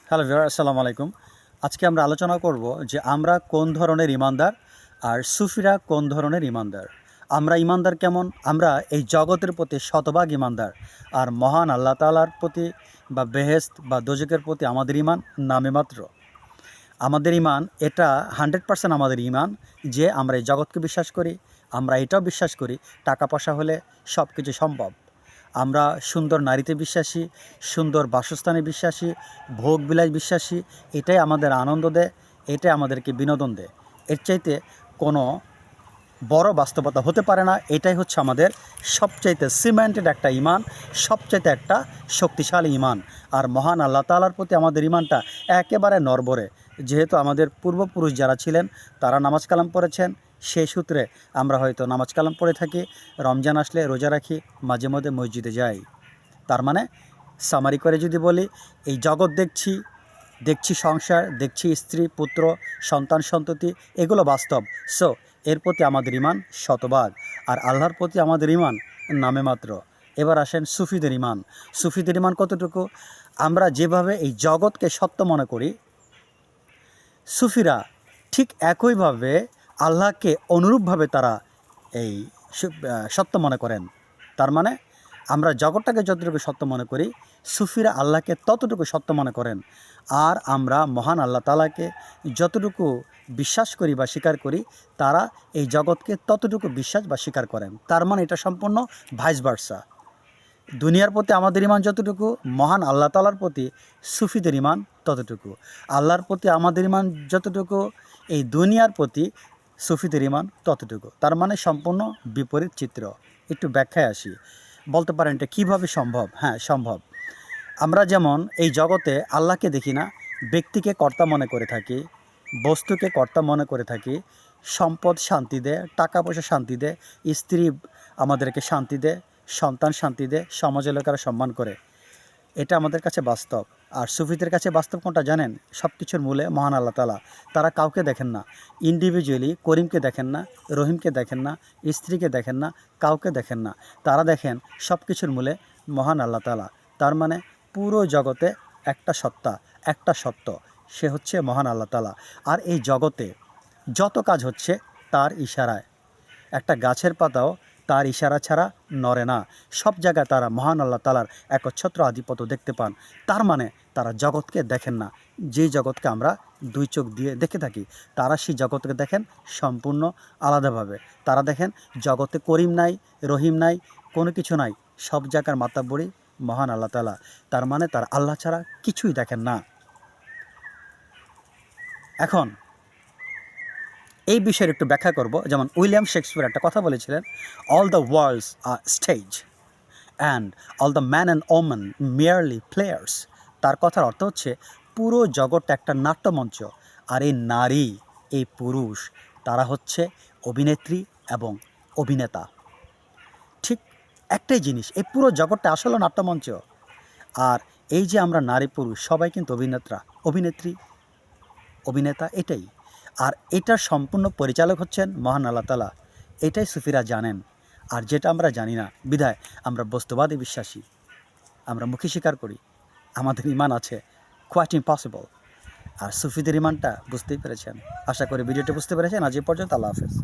Hello viewer, আসসালামু আলাইকুম। আজকে আমরা আলোচনা করব যে আমরা কোন ধরনের ইমানদার আর সুফিরা কোন ধরনের ইমানদার। আমরা ইমানদার কেমন? আমরা এই জগতের প্রতি শতভাগ ইমানদার, আর মহান আল্লাহ তাআলার প্রতি বা বেহেশত বা দোজকের প্রতি আমাদের ইমান নামে মাত্র। আমাদের ইমান এটা 100% আমাদের ইমান যে আমরা এই জগৎকে বিশ্বাস করি। আমরা এটাও বিশ্বাস করি টাকা পয়সা হলে সব কিছু সম্ভব। আমরা সুন্দর নারীতে বিশ্বাসী, সুন্দর বাসস্থানে বিশ্বাসী, ভোগবিলাস বিশ্বাসী। এটাই আমাদের আনন্দ দেয়, এটাই আমাদেরকে বিনোদন দেয়। এর চাইতে কোনো বড় বাস্তবতা হতে পারে না। এটাই হচ্ছে আমাদের সবচাইতে সিমেন্টেড একটা ইমান, সবচাইতে একটা শক্তিশালী ইমান। আর মহান আল্লাহ তাআলার প্রতি আমাদের ইমানটা একেবারে নড়বড়ে। যেহেতু আমাদের পূর্বপুরুষ যারা ছিলেন তারা নামাজ কালাম পড়েছেন, সেই সূত্রে আমরা হয়তো নামাজ কালাম পড়ে থাকি। রমজান আসলে রোজা রাখি, মাঝে মধ্যে মসজিদে যাই। তার মানে সামারি করে যদি বলি, এই জগৎ দেখছি, দেখছি সংসার, দেখছি স্ত্রী পুত্র সন্তান সন্ততি, এগুলো বাস্তব। সো এর প্রতি আমাদের ইমান শতভাগ, আর আল্লাহর প্রতি আমাদের ইমান নামে মাত্র। এবার আসেন সুফিদের ইমান। সুফিদের ইমান কতটুকু? আমরা যেভাবে এই জগৎকে সত্য মনে করি, সুফিরা ঠিক একইভাবে আল্লাহকে অনুরূপভাবে তারা এই সত্য মনে করেন। তার মানে আমরা জগৎটাকে যতটুকু সত্য মনে করি, সুফিরা আল্লাহকে ততটুকু সত্য মনে করেন। আর আমরা মহান আল্লাহ তাআলাকে যতটুকু বিশ্বাস করি বা স্বীকার করি, তারা এই জগৎকে ততটুকু বিশ্বাস বা স্বীকার করেন। তার মানে এটা সম্পূর্ণ ভাইস ভার্সা। দুনিয়ার প্রতি আমাদের ইমান যতটুকু, মহান আল্লাহ তাআলার প্রতি সুফিদের ইমান ততটুকু। আল্লাহর প্রতি আমাদের ইমান যতটুকু, এই দুনিয়ার প্রতি সুফিদের ইমান ততটুকু। তার মানে সম্পূর্ণ বিপরীত চিত্র। একটু ব্যাখ্যায় আসি। বলতে পারেন এটা কীভাবে সম্ভব? হ্যাঁ, সম্ভব। আমরা যেমন এই জগতে আল্লাহকে দেখি না, ব্যক্তিকে কর্তা মনে করে থাকি, বস্তুকে কর্তা মনে করে থাকি। সম্পদ শান্তি দেয়, টাকা পয়সা শান্তি দেয়, স্ত্রী আমাদেরকে শান্তি দেয়, সন্তান শান্তি দেয়, সমাজের লোকেরা সম্মান করে। এটা আমাদের কাছে বাস্তব। আর সুফিদের কাছে বাস্তব কোনটা জানেন? সব কিছুর মূলে মহান আল্লাহ তাআলা। তারা কাউকে দেখেন না ইন্ডিভিজুয়ালি, করিমকে দেখেন না, রহিমকে দেখেন না, স্ত্রীকে দেখেন না, কাউকে দেখেন না। তারা দেখেন সব কিছুর মূলে মহান আল্লাহ তাআলা। তার মানে পুরো জগতে একটা সত্তা, একটা সত্য, সে হচ্ছে মহান আল্লাহ তাআলা। আর এই জগতে যত কাজ হচ্ছে তার ইশারায়। একটা গাছের পাতাও তার ইশারা ছাড়া নড়ে না। সব জায়গায় তারা মহান আল্লাহ তাআলার একচ্ছত্র আধিপত্য দেখতে পান। তার মানে তারা জগৎকে দেখেন না যেই জগৎকে আমরা দুই চোখ দিয়ে দেখে থাকি। তারা সেই জগৎকে দেখেন সম্পূর্ণ আলাদাভাবে। তারা দেখেন জগতে করিম নাই, রহিম নাই, কোনো কিছু নাই। সব জায়গার মাতাব্বরি মহান আল্লাহ তাআলা। তার মানে তারা আল্লাহ ছাড়া কিছুই দেখেন না। এখন এই বিষয়ের একটু ব্যাখ্যা করব। যেমন উইলিয়াম শেক্সপিয়ার একটা কথা বলেছিলেন, all the world's are stage and all the man and woman merely players. তার কথার অর্থ হচ্ছে পুরো জগৎটা একটা নাট্যমঞ্চ, আর এই নারী, এই পুরুষ, তারা হচ্ছে অভিনেত্রী এবং অভিনেতা। ঠিক একটাই জিনিস, এই পুরো জগৎটা আসলে নাট্যমঞ্চ। আর এই যে আমরা নারী পুরুষ সবাই কিন্তু অভিনেত্রা, অভিনেত্রী, অভিনেতা, এটাই। আর এটার সম্পূর্ণ পরিচালক হচ্ছেন মহান আল্লাহ তাআলা। এটাই সুফিরা জানেন। আর যেটা আমরা জানি না বিধায় আমরা বস্তুবাদী বিশ্বাসী, আমরা মুখে স্বীকার করি আমাদের ইমান আছে, কোয়াইট ইম্পসিবল। আর সুফিদের ইমানটা বুঝতেই পেরেছেন। আশা করি ভিডিওটি বুঝতে পেরেছেন। আজ এই পর্যন্ত। আল্লাহ হাফেজ।